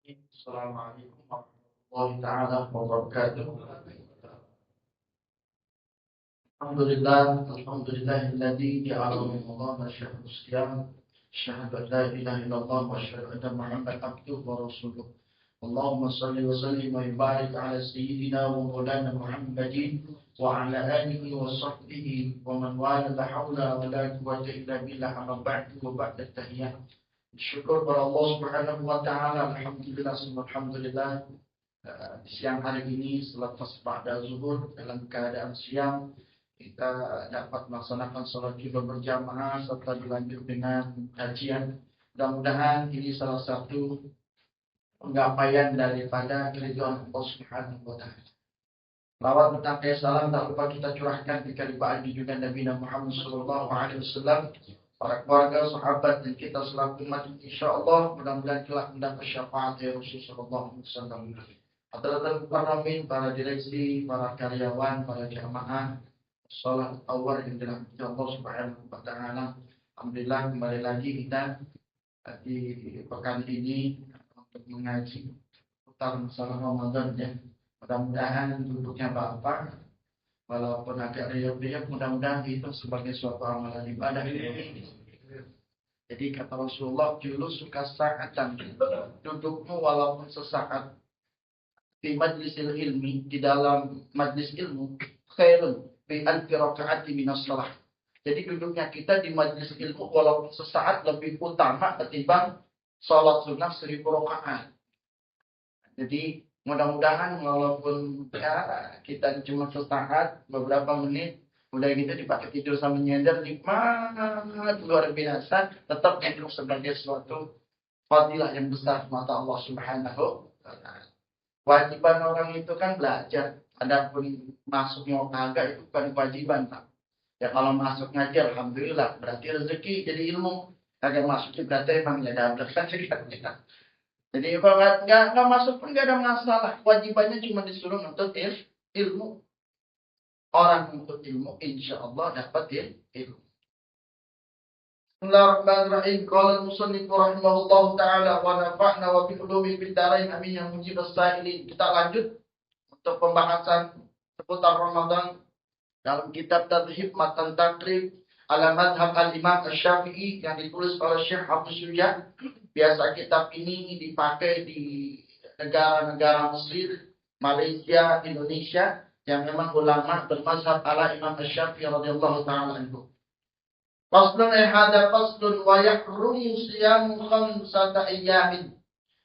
Assalamualaikum warahmatullahi taala wabarakatuh. Alhamdulillahilladzi ja'ala Ramadhana syahrul siyam. Asyhadu an la ilaha illallah wa asyhadu anna Muhammadan abduhu wa rasuluh. Allahumma shalli wa sallim wa barik ala sayyidina wa maulana Muhammadin wa ala alihi wa sahbihi wa man wala la haula wa la quwwata illa billah amma ba'du wa ba'da tahiyyah. Syukur kepada Allah Subhanahu wa taala. Alhamdulillah. Di siang hari ini selepas pada zuhur dalam keadaan siang kita dapat melaksanakan sholat Jumat berjamaah serta dilanjut dengan kajian. Mudah-mudahan ini salah satu penggapaian daripada keriduan Allah Subhanahu wa taala. Lawat bertanya salam tak lupa kita curahkan di kalimat juga Nabi Muhammad sallallahu alaihi wasallam, para keluarga, sahabat dan kita selaku umat, insyaallah mudah-mudahan kelak mendapat syafaat dari Rasul sallallahu alaihi wasallam. Hadirin parlemen, para direksi, para karyawan, para jamaah salat awal yang dirahmati Allah Subhanahu wa taala. Alhamdulillah kembali lagi kita di pekan ini untuk mengaji tentang masalah Ramadan ya. Mudah-mudahan duduknya Bapak walaupun agak riuh-riuh, mudah-mudahan itu sebagai suatu amalan ibadah. Jadi kata Rasulullah, julus suka saatan, dudukmu walaupun sesaat di majlisil ilmi, di dalam majlis ilmu, khairun bi alfi rakaati minas shalah. Jadi duduknya kita di majlis ilmu walaupun sesaat lebih utama ketimbang salat sunnah 1000 rakaat. Jadi mudah-mudahan walaupun ya, kita cuma sesaat, beberapa menit, udah gitu dipakai tidur sama nyender, nikmat luar biasa, tetap itu sebagai suatu fadilah yang besar mata Allah Subhanahu wa taala. Kewajiban orang itu kan belajar. Adapun masuk mau kagak itu bukan kewajiban, Pak. Ya kalau masuk ngaji alhamdulillah, berarti rezeki jadi ilmu. Kagak masuk berarti emang ya dapat kan kita. Jadi kalau nggak masuk pun nggak ada masalah. Kewajibannya cuma disuruh untuk ilmu. Orang untuk ilmu, insya Allah dapat ilmu. Bismillahirrahmanirrahim. Qala al-musannif rahimahullahu taala wa nafa'na wa bi ulumi fid darain amin yang mujib as-sa'ilin. Kita lanjut untuk pembahasan seputar Ramadan dalam kitab Tadhib Matan Takrib ala madhab al-Imam Asy-Syafi'i yang ditulis oleh Syekh Abdul Syujah. Biasa kitab ini dipakai di negara-negara Mesir, Malaysia, Indonesia yang memang ulama bermazhab ala Imam Asy-Syafi'i radhiyallahu taala anhu. Faslun hada faslun wa yahrumu siyamu khamsata ayyamin.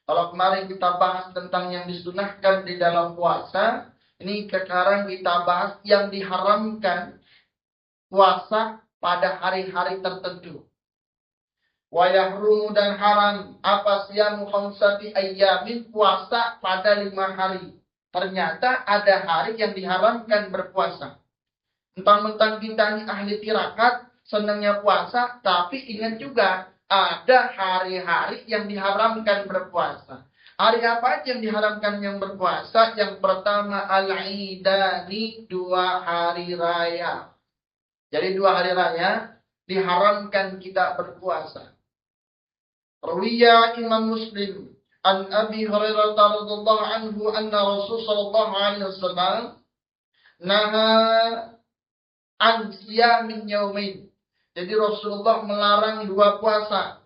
Kalau kemarin kita bahas tentang yang disunahkan di dalam puasa, ini sekarang kita bahas yang diharamkan puasa pada hari-hari tertentu. Wa yahrumu dan haram apa siyamu khamsati ayyamin, puasa pada 5 hari. Ternyata ada hari yang diharamkan berpuasa. Mentang-mentang kita ini ahli tirakat, senangnya puasa, tapi ingat juga ada hari-hari yang diharamkan berpuasa. Hari apa aja yang diharamkan yang berpuasa? Yang pertama al-idani, 2 hari raya. Jadi 2 hari raya diharamkan kita berpuasa. Rawiya Imam Muslim an Abi Hurairah radhiyallahu anhu anna Rasul sallallahu alaihi wasallam naha an siyamin yaumain. Jadi Rasulullah melarang 2 puasa.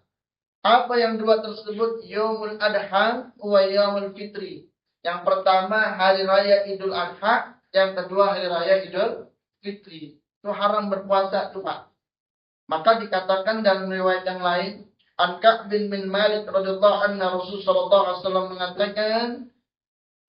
Apa yang 2 tersebut? Yaumul Adha wa Yaumul Fitri. Yang pertama hari raya Idul Adha, yang kedua hari raya Idul Fitri. Itu haram berpuasa tuh, Pak. Maka dikatakan dalam riwayat yang lain, An Ka'b bin Malik radhiyallahu anhu Rasul sallallahu alaihi wasallam mengatakan,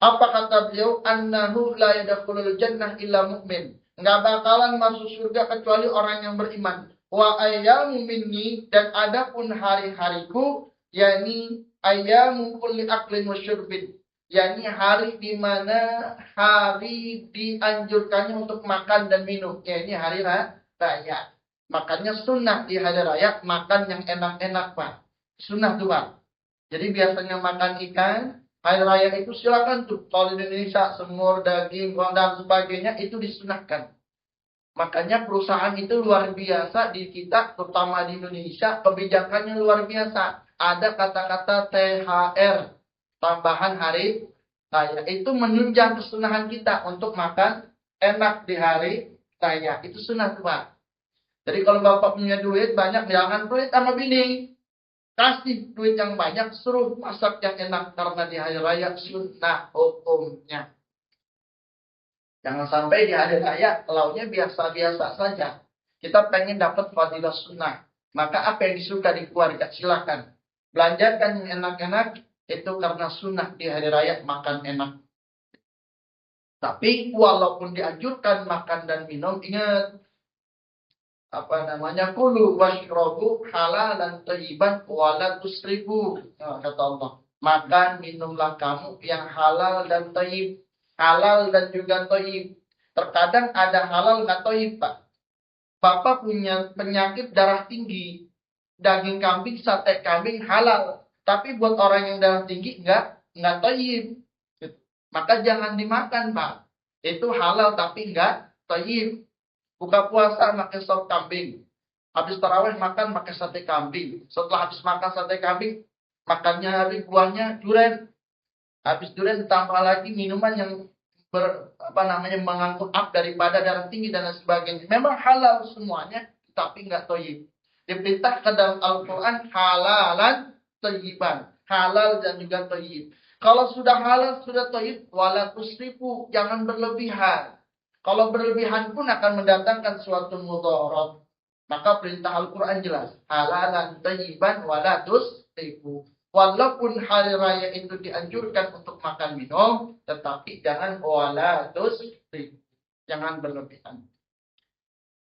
apa kata beliau? Annahu la yadkhulul jannah illa mu'min. Enggak bakalan masuk surga kecuali orang yang beriman. Wa ayyamu minni, dan adapun hari-hariku, yakni ayyamu kulli aklin wa syurbin, yakni hari di mana hari dianjurkannya untuk makan dan minum, yakni hari raya. Makanya sunnah di hari raya makan yang enak-enak, Pak. Sunnah tuh, Pak. Jadi biasanya makan ikan, hari raya itu silakan tuh. Kalau di Indonesia semur, daging, dan sebagainya itu disunahkan. Makanya perusahaan itu luar biasa di kita, terutama di Indonesia, kebijakannya luar biasa. Ada kata-kata THR. tambahan hari raya. Itu menunjang kesunahan kita untuk makan enak di hari raya. Itu sunah tuh, Pak. Jadi kalau bapak punya duit banyak, jangan pelit sama bini. Kasih duit yang banyak, suruh masak yang enak. Karena di hari raya sunnah hukumnya. Jangan sampai di hari raya launya biasa-biasa saja. Kita pengen dapat fadilah sunnah. Maka apa yang disuka di keluarga, silakan. Belanjakan yang enak-enak, itu karena sunnah di hari raya makan enak. Tapi walaupun dianjurkan makan dan minum, ingat kulu washrobu halalan thayyiban wala tusrifu. Kata Allah, makan minumlah kamu yang halal dan thayyib. Halal dan juga thayyib. Terkadang ada halal nggak thayyib, Pak. Bapak punya penyakit darah tinggi. Daging kambing, sate kambing halal. Tapi buat orang yang darah tinggi nggak thayyib. Maka jangan dimakan, Pak. Itu halal tapi nggak thayyib. Buka puasa makan sop kambing. Habis tarawih makan pakai sate kambing. Setelah habis makan sate kambing, makannya hari buahnya durian. Habis durian ditambah lagi minuman yang mengangkut up daripada darah tinggi dan lain sebagainya. Memang halal semuanya, tapi nggak thayyib. Diperintahkan dalam Al-Quran halalan thayyiban. Halal dan juga thayyib. Kalau sudah halal, sudah thayyib, wala tusrifu, jangan berlebihan. Kalau berlebihan pun akan mendatangkan suatu mudarat. Maka perintah Al-Quran jelas. Halalan thayyiban wala tusrifu. Walaupun hari raya itu dianjurkan untuk makan minum, tetapi jangan wala tusrifu. Jangan berlebihan.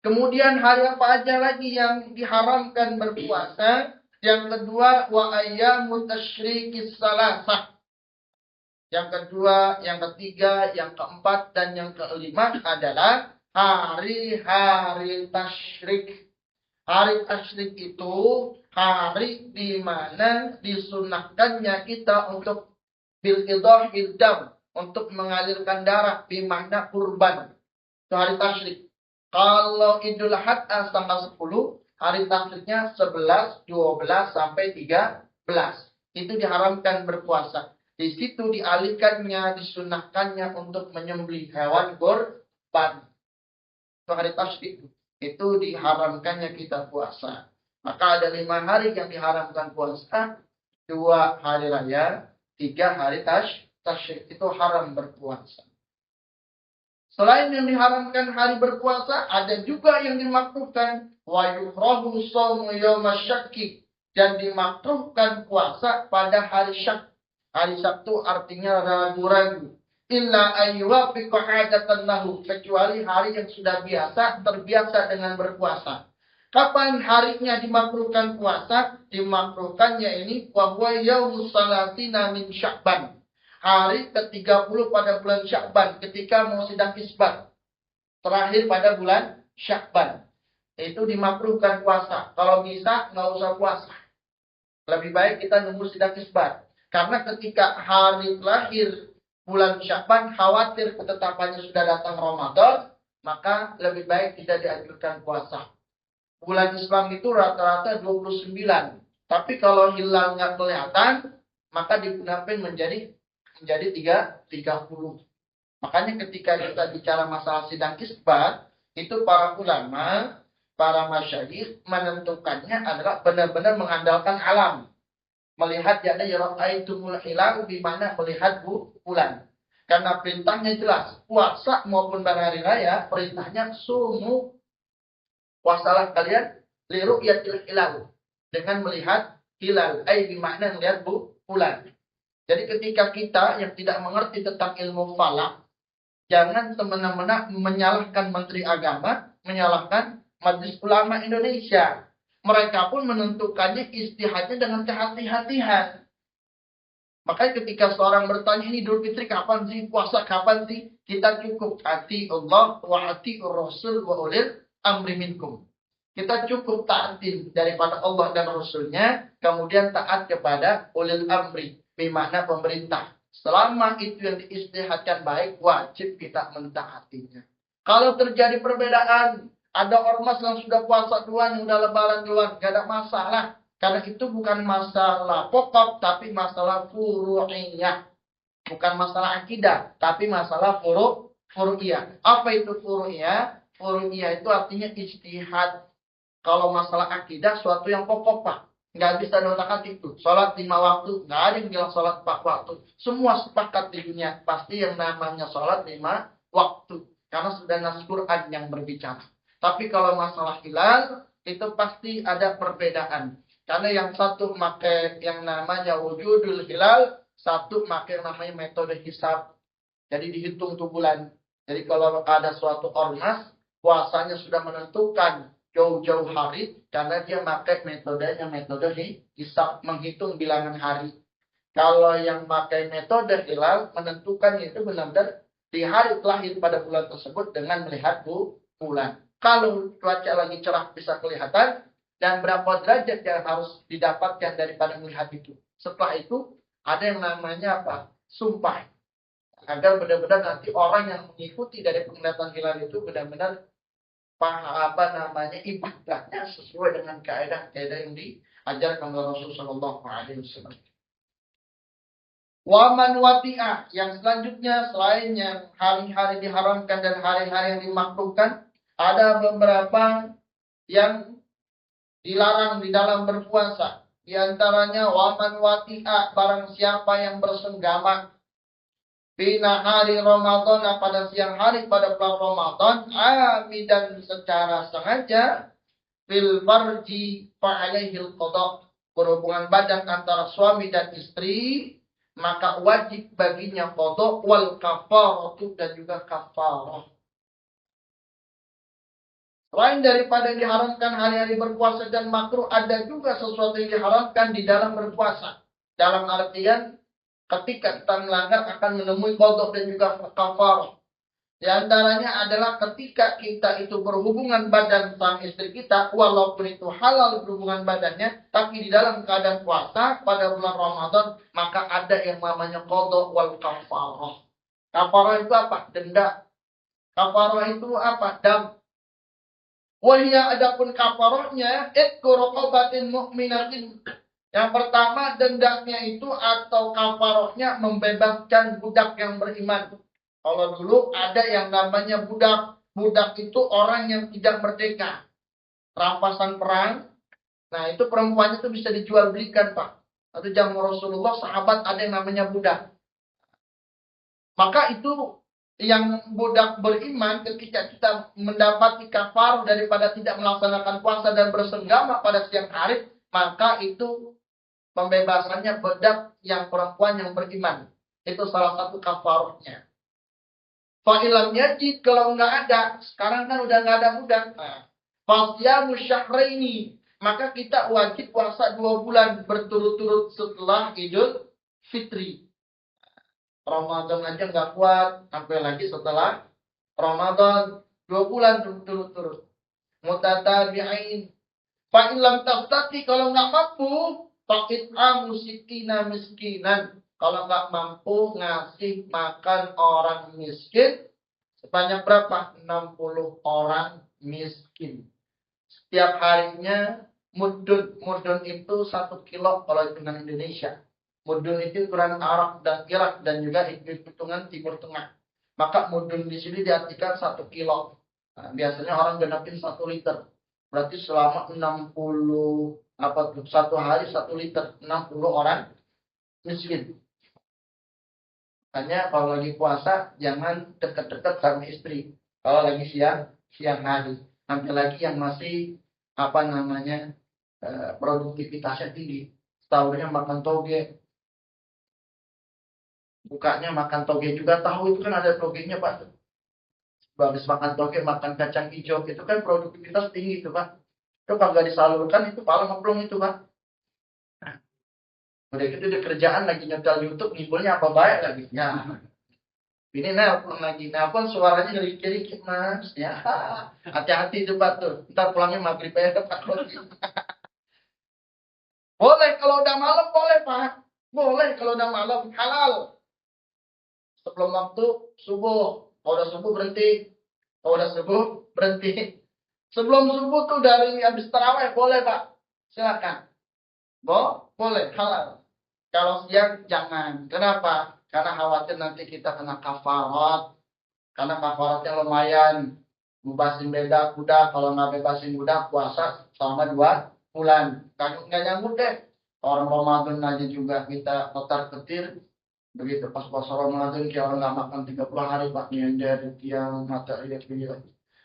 Kemudian hari apa aja lagi yang diharamkan berpuasa? Yang kedua, wa ayyamut tasyriqis salasah. Yang kedua, yang ketiga, yang keempat, dan yang kelima adalah hari-hari tasyrik. Hari tasyrik itu hari di mana disunahkannya kita untuk bil-idhahil dam, untuk mengalirkan darah, bimana kurban. Itu hari tasyrik. Kalau Idul Adha tanggal 10, hari tasyriknya 11, 12, sampai 13. Itu diharamkan berpuasa. Di situ dialihkannya, disunahkannya untuk menyembelih hewan kurban. Itu hari tasyrik. Itu diharamkannya kita puasa. Maka ada 5 hari yang diharamkan puasa. 2 hari raya, 3 hari tasyrik. Itu haram berpuasa. Selain yang diharamkan hari berpuasa, ada juga yang dimakruhkan. Wa yukrahu shaumu yaumaz syakki. Dan dimakruhkan puasa pada hari syak. Hari Sabtu artinya ragu-ragu. Illa ayyuwafiqa hadatan lahu. Kecuali hari yang sudah terbiasa dengan berpuasa. Kapan harinya dimakruhkan puasa? Dimakruhkannya ini wa huwa yaumus salatina min Sya'ban. Hari ke-30 pada bulan Sya'ban. Ketika mau sidang isbat. Terakhir pada bulan Sya'ban. Itu dimakruhkan puasa. Kalau bisa, nggak usah puasa. Lebih baik kita nunggu sidang isbat. Karena ketika hari terakhir bulan Sya'ban, khawatir ketetapannya sudah datang Ramadan, maka lebih baik tidak dianjurkan puasa. Bulan Islam itu rata-rata 29. Tapi kalau hilal nggak kelihatan, maka digunakan menjadi 30. Makanya ketika kita bicara masalah sidang isbat, itu para ulama, para masyayikh menentukannya adalah benar-benar mengandalkan alam. Melihat yakni ra'aitumul hilal, di mana melihat bulan. Karena perintahnya jelas, puasa maupun pada hari raya, perintahnya sumu, puasalah kalian li ru'yatil hilal, dengan melihat hilal, di makna melihat bulan. Jadi ketika kita yang tidak mengerti tentang ilmu falak, jangan semena-mena menyalahkan Menteri Agama, menyalahkan Majelis Ulama Indonesia. Mereka pun menentukannya ijtihadnya dengan kehati-hatian. Makanya ketika seorang bertanya, ini Idul Fitri kapan sih? Puasa kapan sih? Kita cukup ati Allah wa ati Rasul wa ulil amri minkum. Kita cukup taatin daripada Allah dan Rasulnya, kemudian taat kepada ulil amri, bermakna pemerintah. Selama itu yang diistihadkan baik, wajib kita mentaatinya. Kalau terjadi perbedaan, ada ormas yang sudah puasa duluan, yang sudah lebaran duluan, gak ada masalah. Karena itu bukan masalah pokok, tapi masalah furu'iyah. Bukan masalah akidah, tapi masalah furu'iyah. Apa itu furu'iyah? Furu'iyah itu artinya ijtihad. Kalau masalah akidah, suatu yang pokok, Pak. Nggak bisa diotak-atik itu. Sholat 5 waktu, nggak ada yang bilang sholat 4 waktu. Semua sepakat di dunia. Pasti yang namanya sholat 5 waktu. Karena sudah nas Quran yang berbicara. Tapi kalau masalah hilal, itu pasti ada perbedaan. Karena yang satu pakai yang namanya wujudul hilal, satu pakai yang namanya metode hisab. Jadi dihitung tuh bulan. Jadi kalau ada suatu ormas, puasanya sudah menentukan jauh-jauh hari, karena dia pakai metodenya metode hisab, menghitung bilangan hari. Kalau yang pakai metode hilal, menentukan itu benar-benar di hari terakhir pada bulan tersebut dengan melihat bulan. Kalau cuaca lagi cerah bisa kelihatan, dan berapa derajat yang harus didapatkan daripada melihat itu. Setelah itu, ada yang namanya apa? Sumpah. Agar benar-benar nanti orang yang mengikuti dari penglihatan hilal itu benar-benar ibadahnya sesuai dengan kaidah-kaidah yang diajarkan oleh Rasulullah SAW. Waman wati'ah, yang selanjutnya selain yang hari-hari diharamkan dan hari-hari yang dimakruhkan, ada beberapa yang dilarang di dalam berpuasa. Di antaranya waman wati'ah, barang siapa yang bersenggama bina hari Ramadan, pada siang hari pada bulan Ramadan, amidan secara sengaja, fil farji fa'alaihil qada, berhubungan badan antara suami dan istri, maka wajib baginya qada wal kafaratu, dan juga kafarah. Selain daripada diharamkan hari-hari berpuasa dan makruh, ada juga sesuatu yang diharamkan di dalam berpuasa. Dalam artian, ketika kita melanggar akan menemui qada dan juga kafarah. Di antaranya adalah ketika kita itu berhubungan badan sama istri kita, walaupun itu halal berhubungan badannya, tapi di dalam keadaan puasa pada bulan Ramadan, maka ada yang namanya qada wal kafarah. Kafarah itu apa? Denda. Kafarah itu apa? Dam. Wahia, adapun kafarahnya, itqu raqabatin mu'minatin. Yang pertama, dendanya itu atau kafarahnya membebaskan budak yang beriman. Kalau dulu ada yang namanya budak. Budak itu orang yang tidak merdeka. Rampasan perang. Nah, itu perempuannya itu bisa dijual belikan, Pak. Atau zaman Rasulullah, sahabat ada yang namanya budak. Maka itu yang budak beriman, ketika kita mendapati kafar daripada tidak melaksanakan puasa dan bersenggama pada siang hari, maka itu pembebasannya budak yang perempuan yang beriman. Itu salah satu kafarnya. Fa'ilam yajid, kalau nggak ada, sekarang kan udah nggak ada budak. Fasyamu syahraini, maka kita wajib puasa 2 bulan berturut-turut setelah Idul Fitri. Ramadan aja nggak kuat, sampai lagi setelah Ramadan 2 bulan berturut-turut. Mutatabi'ain. Fa'ilam tastati, kalau nggak mampu, fa'it'amu sittina miskinan. Kalau nggak mampu ngasih makan orang miskin sebanyak berapa? 60 orang miskin. Setiap harinya mudun. Mudun itu 1 kilo kalau hitungan Indonesia. Mudun itu ukuran Arab dan Irak dan juga hitungan Timur Tengah. Maka mudun di sini diartikan 1 kilo. Nah, biasanya orang genapin 1 liter. Berarti selama 60 1 hari 1 liter, 60 orang miskin. Hanya kalau lagi puasa jangan dekat-dekat sama istri. Kalau lagi siang hari. Sampai lagi yang masih produktivitasnya tinggi. Sahurnya makan toge. Bukanya makan toge juga. Tahu itu kan ada togenya, Pak. Habis makan toge, makan kacang hijau. Itu kan produktivitas tinggi itu, Pak. Itu kalau nggak disalurkan itu paling ngeplong itu, Pak. Udah gitu di kerjaan lagi nyetel YouTube, ngibulnya apa baik lagi. Ya. Ini nelpon lagi. Nelpon suaranya ngerik-ngerik, Mas. Ya. Hati-hati itu, Pak, tuh. Ntar pulangnya maghrib aja, Pak. Boleh kalau udah malam, boleh, Pak. Boleh kalau udah malam, halal. Sebelum waktu subuh. Kalau udah subuh berhenti. Kalau udah subuh berhenti. Sebelum subuh tuh dari habis tarawih boleh, Pak. Silakan. Boleh, halal. Kalau siang jangan. Kenapa? Karena khawatir nanti kita kena kafarat. Karena kafaratnya lumayan. Bebasin beda budak. Kalau nggak bebasin budak, puasa selama 2 bulan. Kan nggak nyambut deh. Orang Ramadan aja juga kita otak ketir. Begitu pas puasa Ramadan, kayak orang nggak makan 30 hari, Pak. Nyender, tiang, mata, lihat video.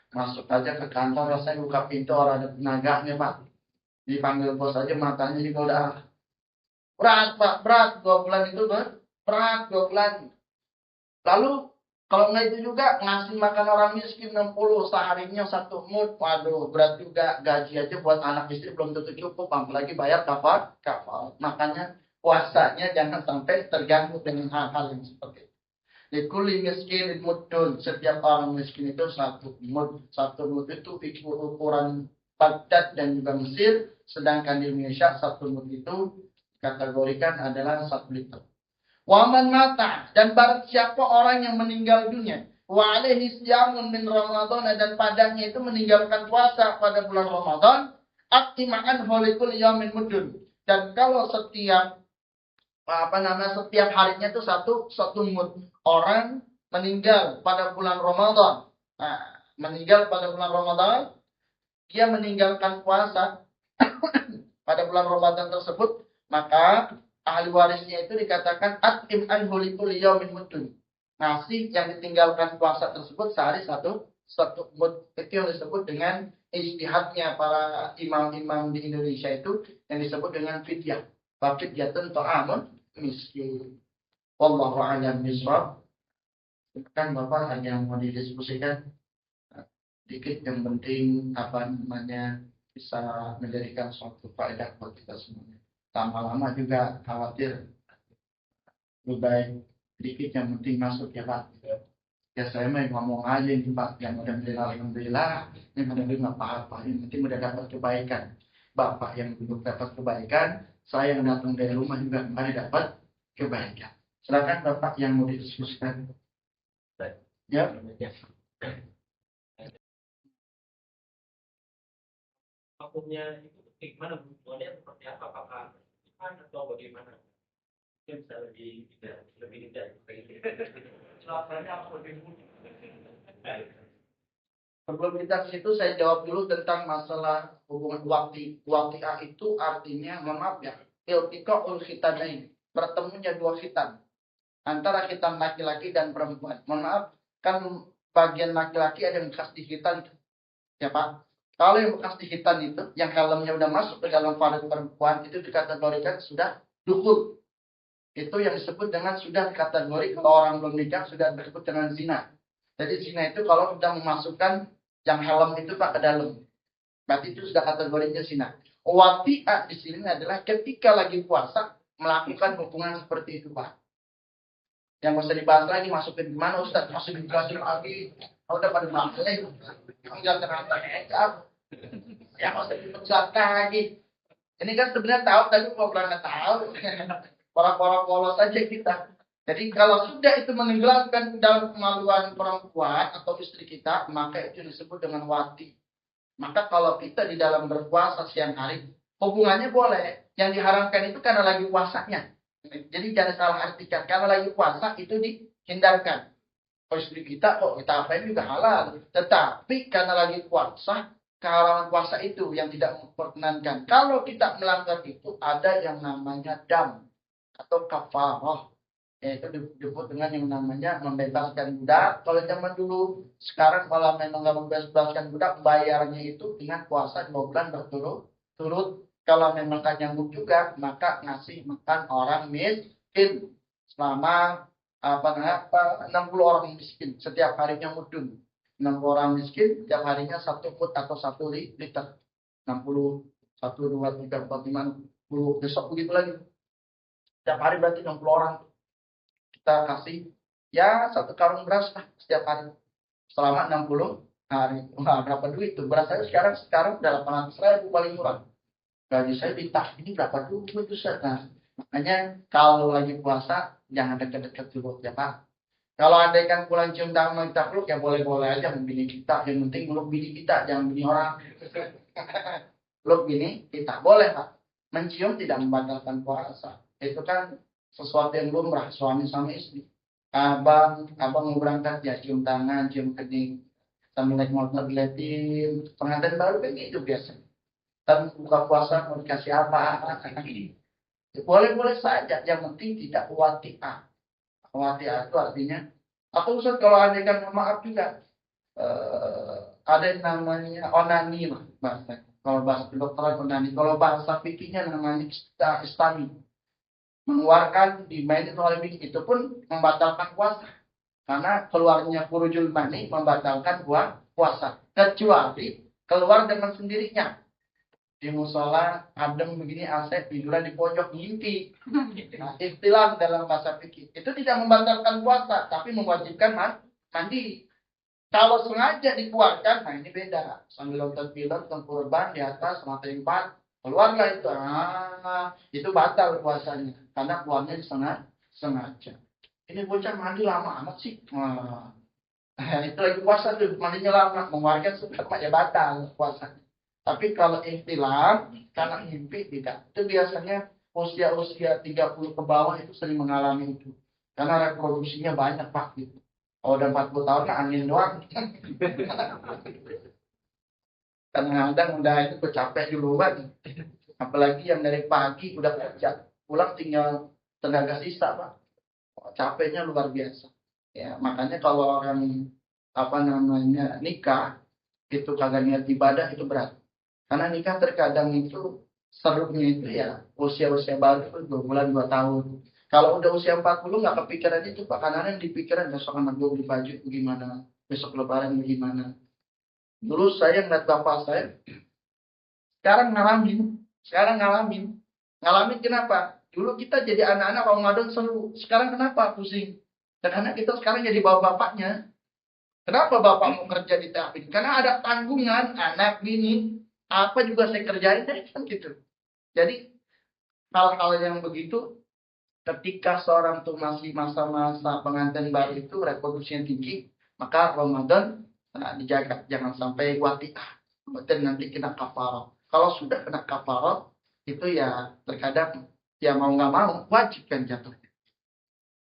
Masuk aja ke kantor, rasanya buka pintu, orang ada tenaganya, Pak. Dipanggil bos aja, matanya juga udah berat, Pak. Berat. 2 bulan itu berat, 2 bulan. Lalu kalau nggak itu juga ngasih makan orang miskin 60 seharinya 1 mut. Waduh, berat juga. Gaji aja buat anak istri belum tentu cukup, apalagi bayar kafar. Makanya puasanya jangan sampai terganggu dengan hal-hal yang seperti itu. Likuli miskin mudun. Setiap orang miskin itu 1 mut. 1 mut itu ukuran Baghdad dan juga Mesir. Sedangkan di Indonesia 1 mut itu kategorikan adalah 1 liter. Waman mata, dan barang siapa orang yang meninggal dunia, wa alaihi siyamun min Ramadan, dan padanya itu meninggalkan puasa pada bulan Ramadan, aktima'an holikul yamin mudun. Dan kalau setiap setiap harinya itu satu mud. Orang meninggal pada bulan Ramadan. Nah, meninggal pada bulan Ramadan, dia meninggalkan puasa pada bulan Ramadan tersebut, maka ahli warisnya itu dikatakan atim an hulikul yaumin mudun. Ngasih yang ditinggalkan puasa tersebut sehari satu mud. Itu yang disebut dengan ijtihadnya para imam-imam di Indonesia itu yang disebut dengan fidyah. Fidyatun ta'amun miskin. Wallahu a'lam bishawab. Kan Bapak ada yang mau didiskusikan dikit, yang penting bisa menjadikan suatu faedah buat kita semuanya. Lama-lama juga khawatir, lebih baik sedikit, yang penting masuk ya Pak. Ya saya mah ngomong aja nih Pak, yang mudah-mudahan alhamdulillah, yang mudah-mudahan nggak apa-apa, yang penting udah dapat kebaikan. Bapak yang belum dapat kebaikan, saya yang datang dari rumah juga kembali dapat kebaikan. Silakan Bapak yang mau didiskusikan. Ya. Hukumnya itu bagaimana, hubungannya seperti apa, apakah iman atau bagaimana? Mungkin bisa lebih tidak celakanya apa lebih mudah. Sebelum kita ke situ, saya jawab dulu tentang masalah hubungan waqi'ah itu artinya, mohon maaf ya, iltiqa'ul khitanain, bertemunya 2 khitan antara khitan laki-laki dan perempuan. Mohon maaf, kan bagian laki-laki ada yang bekas dihitan, ya Pak. Kalau yang bekas dihitan itu, yang helmnya udah masuk ke dalam farad perempuan, itu dikategorikan sudah dukul. Itu yang disebut dengan sudah kategori, kalau orang belum nikah sudah disebut dengan zina. Jadi zina itu kalau sudah memasukkan yang helm itu Pak ke dalam, berarti itu sudah kategorinya zina. Wati'ah di sini adalah ketika lagi puasa melakukan hubungan seperti itu Pak. Yang bisa dibahas lagi, masukin gimana Ustaz? Masukin lagi. Udah pada bahas lagi. Enggak ternyata hekap. Yang harus dipecat lagi. Ini kan sebenarnya tahu, tapi mau berangkat tahu. Orang-orang polos saja kita. Jadi kalau sudah itu menenggelamkan dalam kemaluan perempuan atau istri kita, maka itu disebut dengan wati. Maka kalau kita di dalam berpuasa siang hari, hubungannya boleh. Yang diharamkan itu karena lagi puasanya. Jadi jangan salah artikan. Karena lagi puasa itu dihindarkan. Kalau istri kita, kita apain juga halal. Tetapi karena lagi puasa, kehalalan puasa itu yang tidak memperkenankan. Kalau kita melanggar itu, ada yang namanya dam atau kafarah. Yaitu disebut dengan yang namanya membebaskan budak. Kalau zaman dulu, sekarang kalau memang nggak membebaskan budak, bayarnya itu dengan puasa 2 bulan berturut-turut. Kalau memang tak nyambung juga, maka ngasih makan orang miskin selama 60 orang miskin setiap harinya mudun. 60 orang miskin setiap harinya 1 mut atau 1 liter. 60, 1, 2, 3, 4, 5, 10, besok begitu lagi. Setiap hari berarti 60 orang. Kita kasih ya 1 karung beras lah setiap hari selama 60 hari. Wah, berapa duit tuh? Beras saya sekarang udah 800.000 paling murah. Gaji saya ditah ini berapa duit itu Nah, makanya kalau lagi puasa jangan dekat-dekat dulu ya Pak. Kalau andaikan pulang cium tangan kita peluk ya boleh-boleh aja membini kita. Yang penting meluk bini kita, jangan bini orang. Peluk bini kita boleh Pak. Mencium tidak membatalkan puasa. Itu kan sesuatu yang lumrah suami sama istri. Abang mau berangkat ya cium tangan, cium kening, sambil naik motor diliatin. Pengantin baru kan gitu biasa. Dan buka puasa mau dikasih apa? Ya, boleh-boleh saja, yang penting tidak wati'ah. Wati'ah itu artinya, atau Ustaz kalau ada kan maaf juga, ada yang namanya onani lah bahasa. Kalau bahasa kedokteran onani, kalau bahasa fikihnya namanya istami. Mengeluarkan dimainin oleh bikini itu pun membatalkan puasa. Karena keluarnya furujul mani membatalkan puasa. Kecuali keluar dengan sendirinya. Di musola adem begini Asep tiduran di pojok mimpi. Nah, istilah dalam bahasa fikih itu tidak membatalkan puasa, tapi mewajibkan mandi. Kalau sengaja dikeluarkan, nah ini beda. Sambil nonton film, kurban di atas mata empat, keluarlah itu. Itu batal puasanya karena keluarnya sengaja. Ini bocah mandi lama amat sih. Itu lagi puasa tuh, mandinya lama, mengeluarkan suka ya batal puasanya. Tapi kalau ihtilam karena mimpi tidak. Itu biasanya usia-usia 30 ke bawah itu sering mengalami itu. Karena reproduksinya banyak Pak gitu. Kalau udah 40 tahun nah angin doang. Kadang-kadang udah itu capek duluan. Apalagi yang dari pagi udah kerja. Pulang tinggal tenaga sisa Pak. Capeknya luar biasa. Ya, makanya kalau orang nikah itu kagak niat ibadah itu berat. Karena nikah terkadang itu serunya itu ya usia-usia baru itu 2 bulan 2 tahun. Kalau udah usia 40 nggak kepikiran itu Pak. Karena yang dipikiran besok anak gue beli baju gimana, besok lebaran gimana. Dulu saya ngeliat bapak saya, sekarang ngalamin. Ngalamin kenapa? Dulu kita jadi anak-anak Ramadan seru. Sekarang kenapa pusing? Karena kita sekarang jadi bapak-bapaknya. Kenapa bapak mau kerja di tahap ini? Karena ada tanggungan anak bini. Apa juga saya kerjain kan gitu. Jadi hal-hal yang begitu ketika seorang tuh masih masa-masa pengantin baru itu reproduksinya tinggi, maka Ramadan dijaga jangan sampai wati'ah. Betul nanti kena kafarah. Kalau sudah kena kafarah itu ya terkadang ya mau nggak mau wajib kan jatuhnya.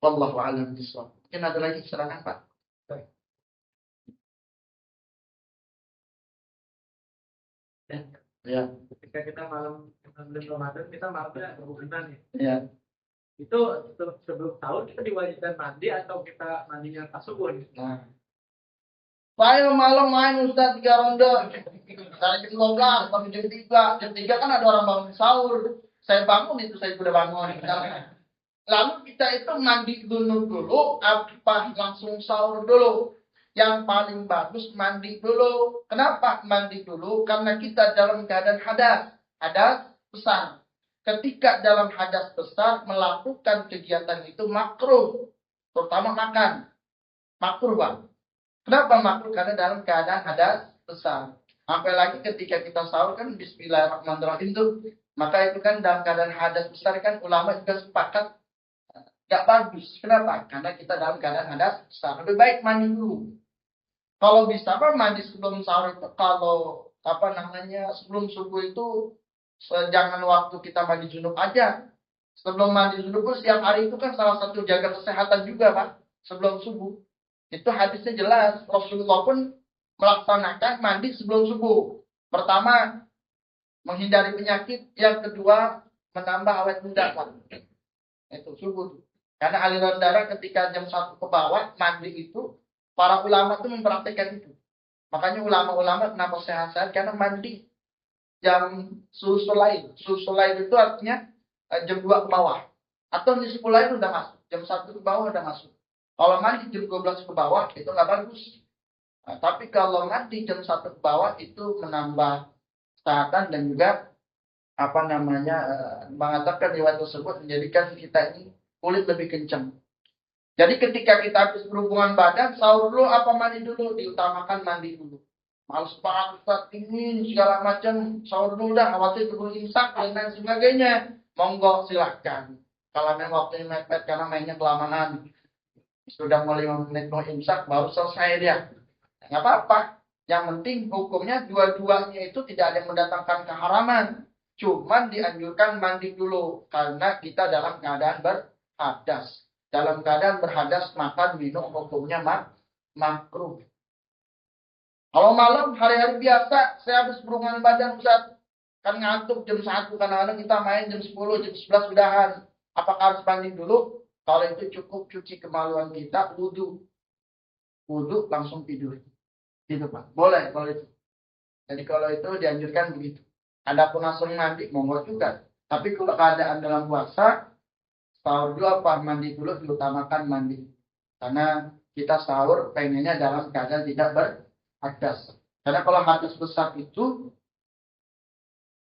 Wallahu a'lam bishawab. Mungkin ada lagi silakan Pak. Ya. Ketika kita malam bulan Ramadan, kita malamnya berhubungan ya. Ya. Itu sebelum sahur kita diwajibkan mandi atau kita mandinya pas subuh? Nah. Saya malam main Ustaz 3 ronde. Dari jam 12 sampai jam 3. Jam 3 kan ada orang bangun sahur. Saya bangun itu saya sudah bangun. Lalu kita itu mandi dulu apa langsung sahur dulu? Yang paling bagus mandi dulu. Kenapa mandi dulu? Karena kita dalam keadaan hadas besar. Ketika dalam hadas besar melakukan kegiatan itu makruh, terutama makan. Makruh Bang. Kenapa makruh? Karena dalam keadaan hadas besar. Apalagi ketika kita sahur kan Bismillahirrahmanirrahim tuh. Maka itu kan dalam keadaan hadas besar kan ulama juga sepakat gak bagus. Kenapa? Karena kita dalam keadaan hadas besar. Lebih baik mandi dulu. Kalau bisa mandi sebelum sahur itu kalau sebelum subuh itu jangan waktu kita mandi junub aja. Sebelum mandi junub pun setiap hari itu kan salah satu jaga kesehatan juga Pak. Sebelum subuh. Itu hadisnya jelas. Rasulullah pun melaksanakan mandi sebelum subuh. Pertama, menghindari penyakit. Yang kedua, menambah awet muda Pak. Itu subuh. Karena aliran darah ketika jam 1 ke bawah mandi itu para ulama itu mempraktikkan itu. Makanya ulama-ulama kenapa sehat-sehat? Karena mandi jam sulsulain. Sulsulain itu artinya jam 2 ke bawah. Atau di 10 lain udah masuk. Jam 1 ke bawah udah masuk. Kalau mandi jam 12 ke bawah itu nggak bagus. Nah, tapi kalau mandi jam 1 ke bawah itu menambah kesehatan dan juga mengatakan riwayat tersebut menjadikan kita ini kulit lebih kencang. Jadi ketika kita habis berhubungan badan, sahur dulu apa mandi dulu? Diutamakan mandi dulu. Males banget, Ustaz, dingin, segala macam. Sahur dulu dah, khawatir keburu imsak, dan lain sebagainya. Monggo, silahkan. Kalau memang waktunya mepet karena mainnya kelamaan. Sudah mau 5 menit mau imsak, baru selesai dia. Nggak apa-apa. Yang penting hukumnya dua-duanya itu tidak ada yang mendatangkan keharaman. Cuman dianjurkan mandi dulu karena kita dalam keadaan berhadas. Dalam keadaan berhadas makan minum hukumnya makruh. Kalau malam hari-hari biasa saya habis berhubungan badan Ustaz, kan ngantuk jam 1, kadang-kadang kita main jam 10, jam 11 udahan. Apakah harus mandi dulu? Kalau itu cukup cuci kemaluan kita, wudu langsung tidur. Gitu Pak. Boleh kalau itu. Jadi kalau itu dianjurkan begitu. Adapun langsung mandi, monggo juga. Tapi kalau keadaan dalam puasa, sahur dulu apa mandi dulu, diutamakan mandi. Karena kita sahur pengennya dalam keadaan tidak berhadas. Karena kalau hadas besar itu,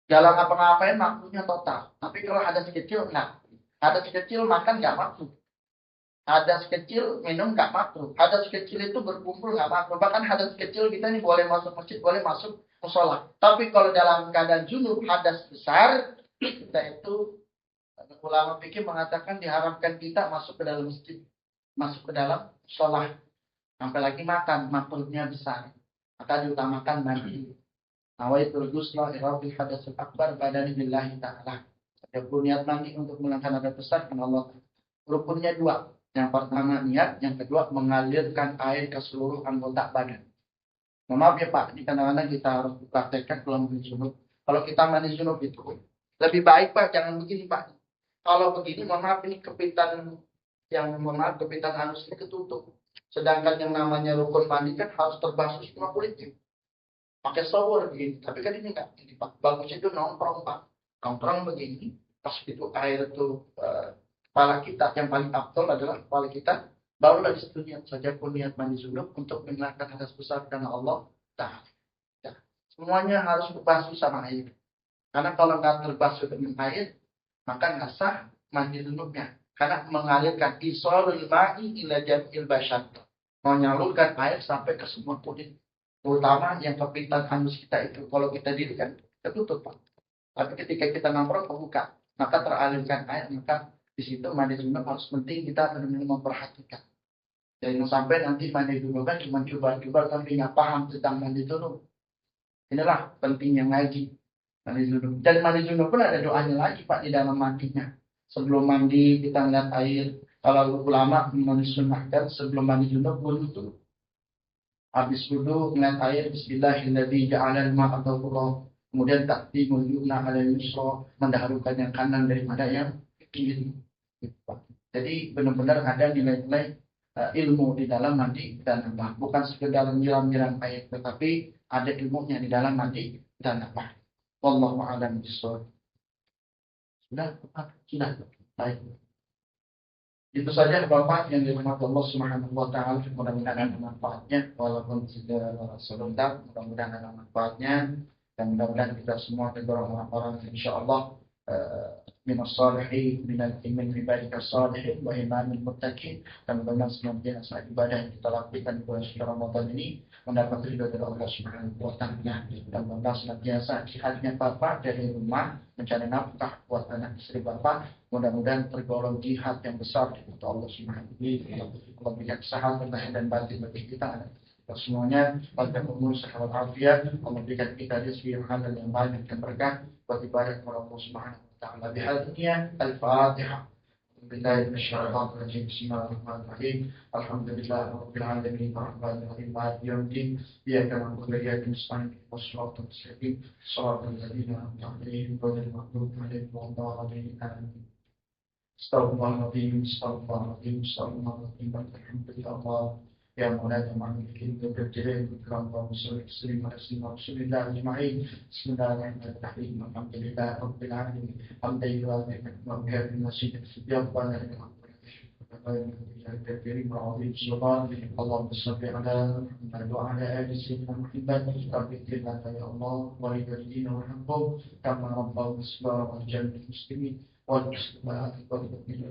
dalam apa-ngapain makruhnya total. Tapi kalau hadas kecil, enggak. Hadas kecil makan nggak makruh. Hadas kecil minum nggak makruh. Hadas kecil itu berkumpul nggak makruh. Bahkan hadas kecil kita ini boleh masuk masjid, boleh masuk musola. Tapi kalau dalam keadaan junub hadas besar, kita itu ulama fikih mengatakan diharamkan kita masuk ke dalam masjid, masuk ke dalam musola. Sampai lagi makan, makruhnya besar. Maka diutamakan mandi. Nawaitul ghusla irabil hadasul akbar badani billahi ta'ala. Ada niat mandi untuk menghilangkan hadas besar karena Allah. Rukunnya 2. Yang pertama niat, yang kedua mengalirkan air ke seluruh anggota badan. Maaf ya Pak, ini kadang-kadang kita harus praktekkan kalau mandi junub. Kalau kita mandi junub itu lebih baik Pak, jangan begini Pak. Kalau begini, maaf ini kepitan kepitan anus ini ketutup. Sedangkan yang namanya rukun mandi kan harus terbasuh semua kulitnya. Pakai shower begini, tapi kan ini enggak. Ini Pak, bagus itu nongkrong Pak. Nongkrong begini, pas itu air itu kepala kita yang paling afdol adalah kepala kita, barulah disitu niat saja pun niat mandi junub untuk menghilangkan hadas besar karena Allah Ta'ala. Ya. Semuanya harus berbasuh sama air. Karena kalau nggak terbasuh dengan air, maka nggak sah mandi junubnya. Karena mengalirkan isolul ma'i ila jam'il bashar. Menyalurkan air sampai ke semua kulit. Terutama yang kepitan anus kita itu. Kalau kita diri kan, tertutup Pak. Tapi ketika kita nongkrong kebuka, maka teralirkan air, maka di situ mandi junub harus penting kita benar-benar memperhatikan. Jangan sampai nanti mandi junub kan cuma coba-coba tapi nggak paham tentang mandi junub. Inilah pentingnya ngaji mandi junub. Dan mandi junub pun ada doanya lagi Pak di dalam mandinya. Sebelum mandi kita ngeliat air. Kalau ulama mensunahkan sebelum mandi junub wudu dulu. Habis wudu ngeliat air Bismillahirrahmanirrahim ja'alal ma'a tahura. Kemudian takdimul yumna 'alal yusra, mendahulukan yang kanan daripada yang kiri. Jadi benar-benar ada nilai-nilai ilmu di dalam mandi dan apa. Bukan sekedar nyiram-nyiram air, tetapi ada ilmunya di dalam mandi dan apa. Wallahu a'lam bishawab. Sudah. Baik. Itu saja Bapak yang dirahmati Allah Subhanahu wa taala, mudah-mudahan ada manfaatnya walaupun sudah sebentar, mudah-mudahan ada manfaatnya dan mudah-mudahan kita semua adalah orang-orang insyaallah minas salihin minal iman ibadika salihin wa imamil muttaqin dan benar senantiasa ibadah yang kita lakukan di bulan Ramadan ini mendapat ridho dari Allah Subhanahu wa taala dan benar senantiasa jihadnya Bapak dari rumah mencari nafkah buat anak istri Bapak mudah-mudahan tergolong jihad yang besar di mata Allah Subhanahu wa taala. Allah berikan kesehatan lahir dan batin bagi kita semuanya pada umur sehat afiat. Allah berikan kita rezeki yang halal yang banyak dan berkah buat ibadah kepada Allah Subhanahu wa taala. Bihadnya Al-Fatihah. Billahi minasyaitonir rajim. Bismillahirrahmanirrahim. Alhamdulillahirabbil alamin arrahmanir rahim maliki yaumiddin. Iyyaka na'budu wa iyyaka nasta'in. Shiratal mustaqim. Shiratal ladzina an'amta 'alaihim ghairil maghdubi 'alaihim waladdallin. Amin. Astaghfirullahaladzim. Alhamdulillah. Ya Maulana Muhammad kita berjaya berkeram wa muslim Rasulullah ajma'in. Bismillahirrahmanirrahim. Alhamdulillah rabbil alamin. Hamdalillah wa bihamdihi masjid ya rabbana الكريم العظيم سبحان اللهم صل على محمد وعلى ال سيدنا محمد رب اغفر لنا يا الله ولوالدينا وارحمهم كما ربونا صغارا وجميع المسلمين والمسلمات والمؤمنين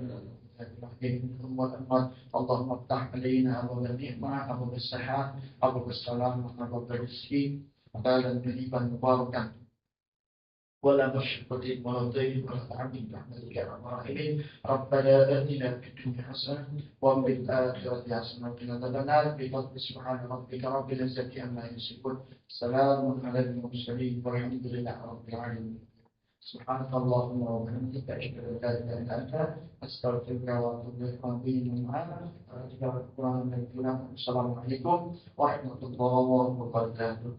اللهم افتح علينا ابواب النعمه ابواب الصحه ابواب السلام ابواب الرزق وقال النبي مباركا ولا مشقة ولا ضيق ولا تعب برحمتك يا ارحم الراحمين ربنا اتنا في الدنيا حسنه وفي الاخره حسنه وقنا عذاب النار بفضل سبحان ربك رب العزه عما يصفون سلام على المرسلين والحمد لله رب العالمين Subhanallahumma wa bihamdika asyhadu an la ilaha illa anta astaghfiruka wa atubu ilaik. Assalamualaikum warahmatullahi wabarakatuh.